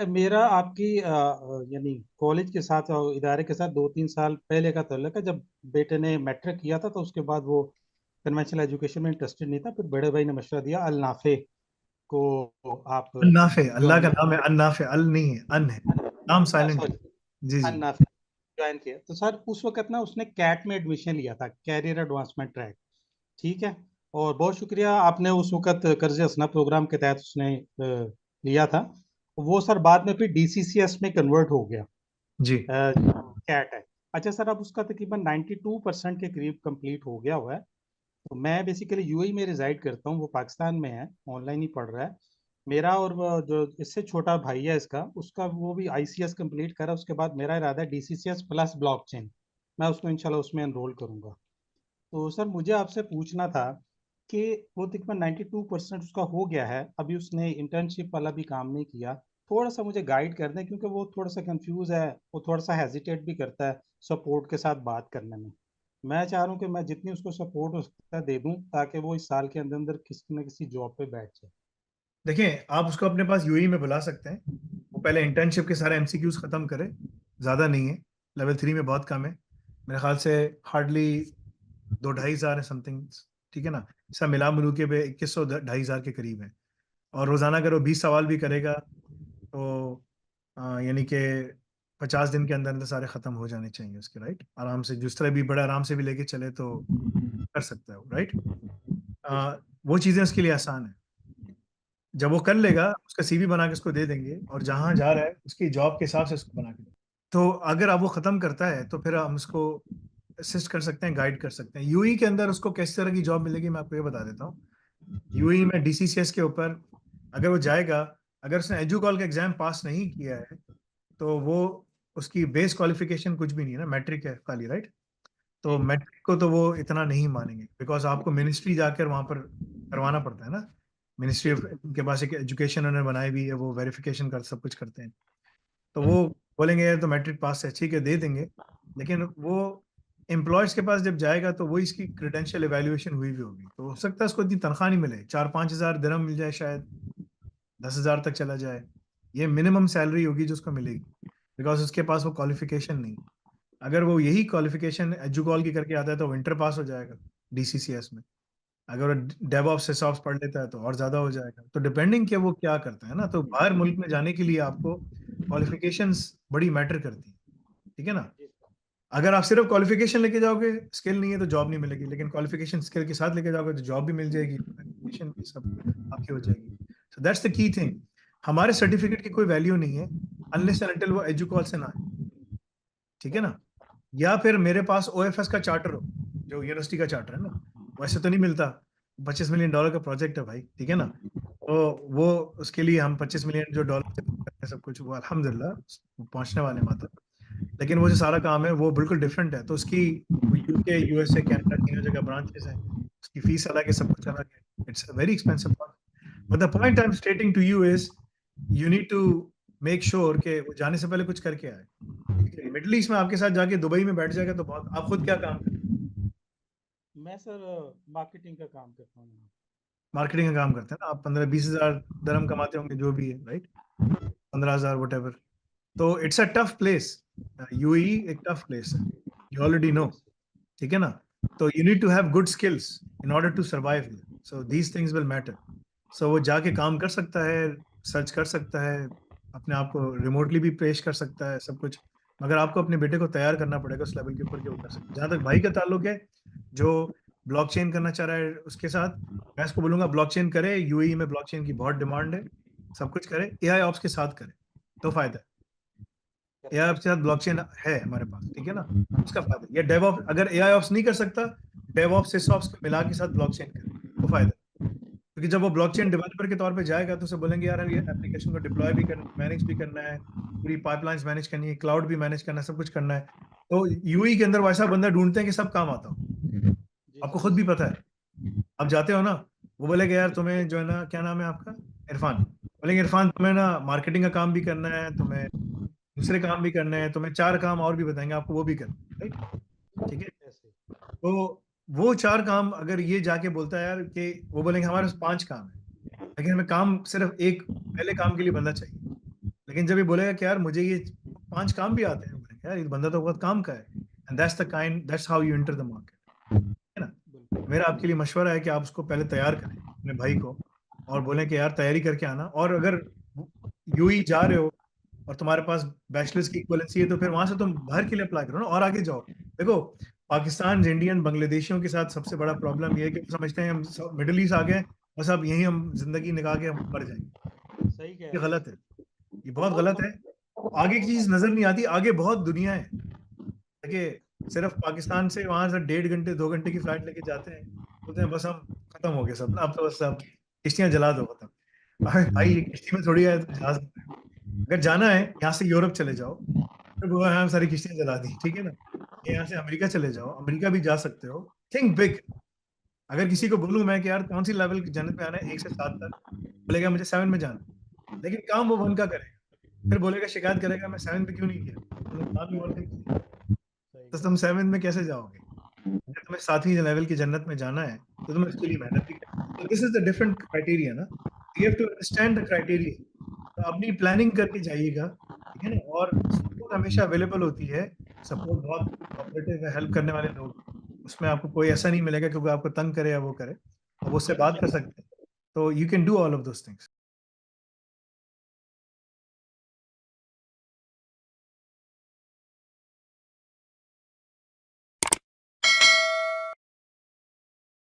मेरा आपकी यानी कॉलेज के साथ और इदारे के साथ 2-3 साल पहले का ताल्लुक है। जब बेटे ने मैट्रिक किया था तो उसके बाद वो कन्वेंशनल एजुकेशन में इंटरेस्टेड नहीं था। फिर बड़े भाई ने मशवरा दिया अल नाफे को आप अन्नाफे, अल्लाह ज्वाइन का नाम है अन्नाफे, अल नहीं है, अन है, नाम साइलेंट है। सॉरी जी अल जी। नाफे ज्वाइन किया। तो सर उस वक्त ना उसने कैट में एडमिशन लिया था, कैरियर एडवांसमेंट ट्रैक। ठीक है। और बहुत शुक्रिया, आपने उस वक्त कर्ज हसना प्रोग्राम के तहत उसने लिया था। वो सर बाद में फिर डीसीसीएस में कन्वर्ट हो गया। जी कैट है। अच्छा सर, अब उसका तकरीबन 92% के करीब कंप्लीट हो गया हुआ है। तो मैं बेसिकली यूएई में रिजाइड करता हूँ, वो पाकिस्तान में है, ऑनलाइन ही पढ़ रहा है। मेरा और वो जो इससे छोटा भाई है इसका, उसका वो भी आईसीएस कंप्लीट करा। उसके बाद मेरा इरादा है डीसीसीएस प्लस ब्लॉकचेन, मैं उसको इंशाल्लाह उसमें एनरोल करूंगा। तो सर मुझे आपसे पूछना था कि वो तकरीबन 92% उसका हो गया है, अभी उसने इंटर्नशिप वाला भी काम नहीं किया। थोड़ा सा मुझे गाइड कर दें, क्योंकि वो थोड़ा सा कंफ्यूज है, वो थोड़ा सा हेजिटेट भी करता है सपोर्ट के साथ बात करने में। मैं चाह रहा हूँ कि मैं जितनी उसको सपोर्ट हो सकता है दे दूँ, ताकि वो इस साल के अंदर अंदर किसी न किसी जॉब पे बैठ जाए। देखिए, आप उसको अपने पास यूएई में बुला सकते हैं। वो पहले इंटर्नशिप के सारे एमसीक्यूज खत्म करे, ज़्यादा नहीं है, लेवल 3 में बहुत कम है, मेरे ख्याल से हार्डली 2-2.5 हज़ार है समथिंग। ठीक है ना, सब मिला मिलू के पे 2100-2.5 हज़ार के करीब है। और रोज़ाना अगर वो 20 सवाल भी करेगा तो यानी कि 50 दिन के अंदर अंदर सारे ख़त्म हो जाने चाहिए उसके, राइट। आराम से जिस तरह भी बड़ा आराम से भी लेके चले तो कर सकता है वो, राइट। जी सर। वो चीज़ें उसके लिए आसान है। जब वो कर लेगा उसका सीवी बना के उसको दे देंगे, और जहां जा रहा है उसकी जॉब के हिसाब से उसको बना के देंगे। तो अगर अब वो खत्म करता है तो फिर हम उसको असिस्ट कर सकते हैं, गाइड कर सकते हैं। यूई के अंदर उसको किस तरह की जॉब मिलेगी मैं आपको ये बता देता हूँ। यूई में डीसीसीएस के ऊपर अगर वो जाएगा, अगर उसने एजुकॉल का एग्जाम पास नहीं किया है तो वो, उसकी बेस क्वालिफिकेशन कुछ भी नहीं है ना, मैट्रिक है खाली, राइट। तो जी मैट्रिक को तो वो इतना नहीं मानेंगे, बिकॉज आपको मिनिस्ट्री जाकर वहां पर करवाना पड़ता है ना। मिनिस्ट्री जी ऑफ के पास एक एजुकेशन उन्होंने बनाई भी है, वो वेरिफिकेशन कर सब कुछ करते हैं। तो वो बोलेंगे यार तो मैट्रिक पास है, ठीक है दे देंगे। लेकिन वो एम्प्लॉयज के पास जब जाएगा तो वो इसकी क्रेडेंशियल एवेल्युएशन हुई भी होगी, तो हो सकता है उसको इतनी तनख्वाह नहीं मिले, 4-5 हज़ार दिरहम मिल जाए शायद, 10 हज़ार तक चला जाए। ये मिनिमम सैलरी होगी जो उसको मिलेगी, बिकॉज उसके पास वो क्वालिफिकेशन नहीं। अगर वो यही क्वालिफिकेशन एजुकॉल की करके आता है तो वो इंटर पास हो जाएगा डीसीसीएस में। अगर वो डेवऑप्स सिसऑप्स पढ़ लेता है तो और ज्यादा हो जाएगा। तो डिपेंडिंग कि वो क्या करता है ना, तो बाहर मुल्क में जाने के लिए आपको क्वालिफिकेशंस बड़ी मैटर करती है। ठीक है ना। जी अगर आप सिर्फ क्वालिफिकेशन लेके जाओगे, स्किल नहीं है तो जॉब नहीं मिलेगी, लेकिन क्वालिफिकेशन स्किल के साथ लेके जाओगे तो जॉब भी मिल जाएगी, क्वालिफिकेशन भी सब आपकी हो जाएगी। So that's the key thing. हमारे सर्टिफिकेट की कोई वैल्यू नहीं है अनलेस एंड अनटिल वो एजुकॉल से ना आए। ठीक है ना। या फिर मेरे पास ओएफएस का चार्टर हो, जो यूनिवर्सिटी का चार्टर है ना, वैसे तो नहीं मिलता। $25 मिलियन का प्रोजेक्ट है भाई, ठीक है ना। तो वो, उसके लिए हम 25 मिलियन जो डॉलर से करते हैं सब कुछ, वो अल्हम्दुलिल्लाह पहुंचने वाले हैं वहां तक। लेकिन वो जो सारा काम है वो बिल्कुल डिफरेंट है, तो उसकी यूके यूएसए कनाडा तीनों जगह ब्रांचेस हैं, उसकी फीस अलग है, सब कुछ अलग है। It's a very expensive. But the point I am stating to you is, you need to make sure कि वो जाने से पहले कुछ करके आए। मिडिल ईस्ट में आपके साथ जाके दुबई में बैठ जाएगा तो बहुत। आप खुद क्या काम करते हैं? मैं सर मार्केटिंग का काम करता हूँ। मार्केटिंग का काम करते हैं ना आप, 15-20 हज़ार दरम कमाते होंगे जो भी है, राइट। 15 हज़ार वट एवर। तो it's a tough place. UAE एक टफ प्लेस है, यू ऑलरेडी नो। यस। ठीक है ना। तो you need to have good skills in order to survive, so these things will matter. So वो जाके काम कर सकता है, सर्च कर सकता है, अपने आप को रिमोटली भी पेश कर सकता है सब कुछ। मगर आपको अपने बेटे को तैयार करना पड़ेगा उस लेवल के ऊपर कि वो कर सकते। जहां तक भाई का ताल्लुक है, जो ब्लॉकचेन करना चाह रहा है उसके साथ, मैं इसको बोलूंगा ब्लॉकचेन करे। यूएई में ब्लॉकचेन की बहुत डिमांड है, सब कुछ करे, एआई ऑप्स के साथ करे तो फायदा है। एआई ऑप्स के साथ ब्लॉकचेन है हमारे पास, ठीक है ना, उसका फायदा है। या डेवऑप्स, अगर एआई ऑप्स नहीं कर सकता, डेवऑप्स सिसऑप्स को मिला के साथ ब्लॉकचेन करे तो फायदा है। क्योंकि जब वो ब्लॉकचेन डेवलपर के तौर पे जाएगा तो उसे बोलेंगे यार ये एप्लीकेशन को डिप्लॉय भी करना, मैनेज भी करना है, पूरी पाइपलाइंस मैनेज करनी है, क्लाउड भी मैनेज करना है, सब कुछ करना है। तो यूई के अंदर वैसा बंदा ढूंढते हैं कि सब काम आता हो। जी आपको सर। खुद भी पता है, आप जाते हो ना, वो बोलेगा यार तुम्हें जो है ना, क्या नाम है आपका, इरफान। बोलेंगे इरफान तुम्हें ना मार्केटिंग का काम भी करना है, तुम्हें दूसरे काम भी करने हैं, तुम्हें 4 काम और भी बताएंगे आपको, वो भी करना है, राइट। ठीक है। ऐसे। तो वो 4 काम अगर ये जाके बोलता है यार कि, वो बोलेंगे हमारे पास 5 काम है, लेकिन हमें काम सिर्फ एक, पहले काम के लिए बंदा चाहिए, लेकिन जब ये बोलेगा कि यार मुझे ये 5 काम भी आते हैं, बोलेंगे यार ये बंदा तो बहुत काम का है, and that's how you enter the market, है ना। बिल्कुल। मेरा आपके लिए मशवरा है कि आप उसको पहले तैयार करें अपने भाई को, और बोलें कि यार तैयारी करके आना, और अगर यूई जा रहे हो और तुम्हारे पास बैचलर्स की इक्वलेंसी है तो फिर वहां से तुम बाहर के लिए अप्लाई करो ना और आगे जाओ। देखो, पाकिस्तान, इंडियन, बांग्लादेशियों के साथ सबसे बड़ा प्रॉब्लम ये है कि वो समझते हैं हम मिडिल ईस्ट आ गए, बस अब यहीं हम जिंदगी निकाल के हम मर जाएंगे। सही कह ये रहे गलत है, ये बहुत गलत है। आगे की चीज नजर नहीं आती, आगे बहुत दुनिया है। देखिए, सिर्फ पाकिस्तान से वहां से 1.5 घंटे 2 घंटे की फ्लाइट लेके जाते हैं, बोलते हैं बस हम खत्म हो गए सब ना, अब तो बस अब किश्तियां जला दो, खत्म। अरे भाई, ये किश्ती में थोड़ी है, तो जहाज में है। अगर जाना है यहाँ से यूरोप चले जाओ, फिर वो यहाँ सारी किश्तियां जला दी, ठीक है ना। यहाँ से अमेरिका चले जाओ, अमेरिका भी जा सकते हो। Think big. अगर किसी को बोलूं मैं कि यार कौन सी लेवल की जन्नत में आना है 1 से 7 तक, बोलेगा मुझे 7 में जाना है। लेकिन काम वो 1 का करेगा, फिर बोलेगा, शिकायत करेगा मैं 7 पे क्यों नहीं किया, तुमने काम ही 1 का किया, सही तो कह तुम 7 में कैसे जाओगे। अगर तुम्हें 7वीं लेवल की जन्नत में जाना है तो तुम्हें उसके लिए मेहनत भी करनी है। This is the different criteria ना, you have to understand the criteria. तो अपनी प्लानिंग करके जाइएगा, ठीक है ना। और सपोर्ट हमेशा अवेलेबल होती है, सपोर्ट बहुत कोऑपरेटिव है, हेल्प करने वाले लोग, उसमें आपको कोई ऐसा नहीं मिलेगा क्योंकि आपको तंग करे या वो करे, अब उससे बात कर सकते हैं। तो you can do all of those things.